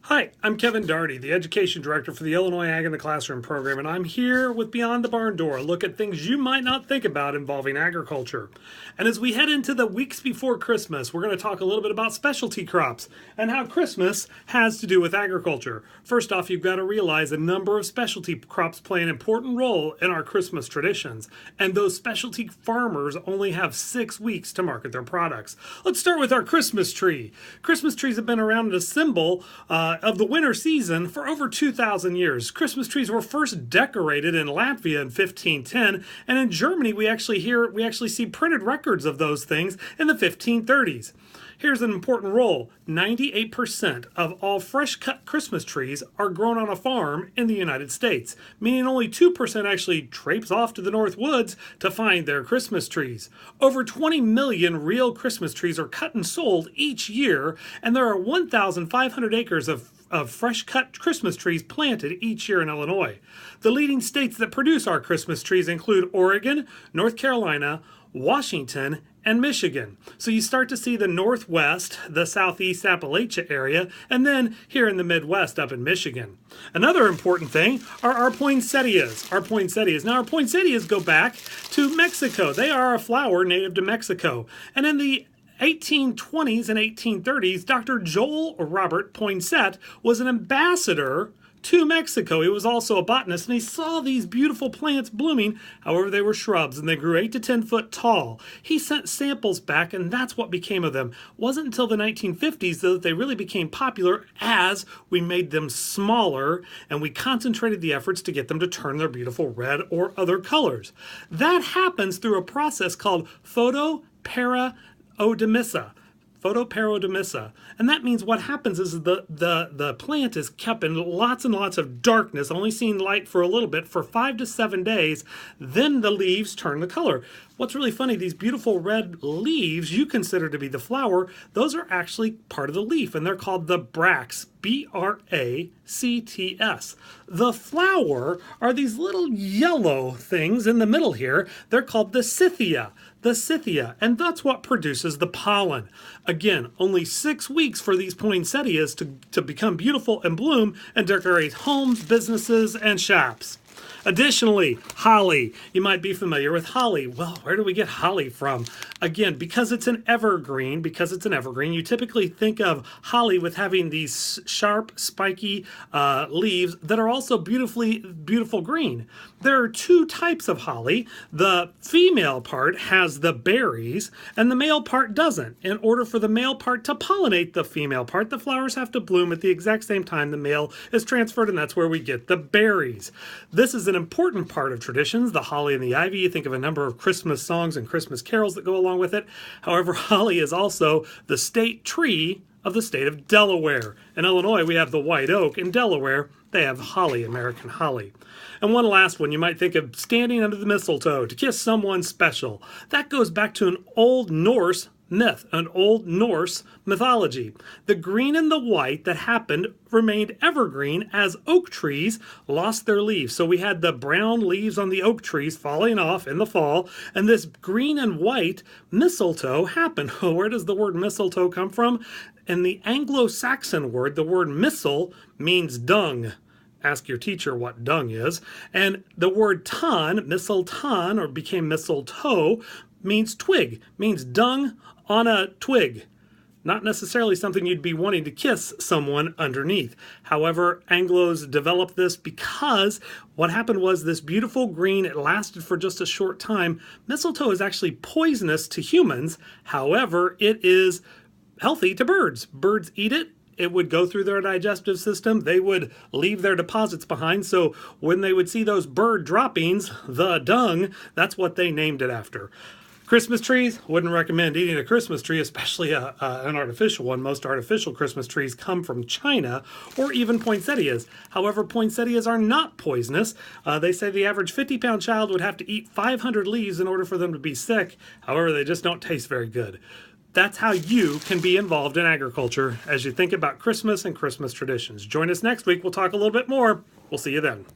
Hi, I'm Kevin Darty, the Education Director for the Illinois Ag in the Classroom program, and I'm here with Beyond the Barn Door, a look at things you might not think about involving agriculture. And as we head into the weeks before Christmas, we're going to talk a little bit about specialty crops and how Christmas has to do with agriculture. First off, you've got to realize a number of specialty crops play an important role in our Christmas traditions, and those specialty farmers only have 6 weeks to market their products. Let's start with our Christmas tree. Christmas trees have been around as a symbol of the winter season for over 2,000 years. Christmas trees were first decorated in Latvia in 1510, and in Germany we actually see printed records of those things in the 1530s. Here's an important role. 98% of all fresh cut Christmas trees are grown on a farm in the United States, meaning only 2% actually traipse off to the North Woods to find their Christmas trees. Over 20 million real Christmas trees are cut and sold each year, and there are 1,500 acres of fresh cut Christmas trees planted each year in Illinois. The leading states that produce our Christmas trees include Oregon, North Carolina, Washington, and Michigan. So you start to see the Northwest, the Southeast Appalachia area, and then here in the Midwest up in Michigan. Another important thing are our poinsettias. Our poinsettias go back to Mexico. They are a flower native to Mexico. And in the 1820s and 1830s, Dr. Joel Robert Poinsett was an ambassador to Mexico. He was also a botanist, and he saw these beautiful plants blooming. However, they were shrubs, and they grew 8 to 10 foot tall. He sent samples back, and that's what became of them. It wasn't until the 1950s, though, that they really became popular as we made them smaller, and we concentrated the efforts to get them to turn their beautiful red or other colors. That happens through a process called photoparodimisa. And that means what happens is the plant is kept in lots and lots of darkness, only seeing light for a little bit for 5 to 7 days. Then the leaves turn the color. What's really funny, these beautiful red leaves you consider to be the flower, those are actually part of the leaf, and they're called the bracts, B-R-A-C-T-S. The flower are these little yellow things in the middle here. They're called the scythia, and that's what produces the pollen. Again, only 6 weeks for these poinsettias to become beautiful and bloom and decorate homes, businesses, and shops. Additionally, holly. You might be familiar with holly. Well, where do we get holly from? Again, because it's an evergreen, you typically think of holly with having these sharp, spiky leaves that are also beautiful green. There are 2 types of holly. The female part has the berries, and the male part doesn't. In order for the male part to pollinate the female part, the flowers have to bloom at the exact same time the male is transferred, and that's where we get the berries. This is an important part of traditions, the holly and the ivy. You think of a number of Christmas songs and Christmas carols that go along with it. However, holly is also the state tree of the state of Delaware. In Illinois, we have the white oak. In Delaware, they have holly, American holly. And one last one, you might think of standing under the mistletoe to kiss someone special. That goes back to an Old Norse myth, an Old Norse mythology. The green and the white that happened remained evergreen as oak trees lost their leaves. So we had the brown leaves on the oak trees falling off in the fall, and this green and white mistletoe happened. Where does the word mistletoe come from? In the Anglo-Saxon word, the word mistle means dung. Ask your teacher what dung is. And the word ton, mistletoe, or became mistletoe, means twig, means dung on a twig. Not necessarily something you'd be wanting to kiss someone underneath. However, Anglos developed this because what happened was this beautiful green, it lasted for just a short time. Mistletoe is actually poisonous to humans. However, it is healthy to birds. Birds eat it. It would go through their digestive system. They would leave their deposits behind. So when they would see those bird droppings, the dung, that's what they named it after. Christmas trees, wouldn't recommend eating a Christmas tree, especially an artificial one. Most artificial Christmas trees come from China, or even poinsettias. However, poinsettias are not poisonous. They say the average 50-pound child would have to eat 500 leaves in order for them to be sick. However, they just don't taste very good. That's how you can be involved in agriculture as you think about Christmas and Christmas traditions. Join us next week. We'll talk a little bit more. We'll see you then.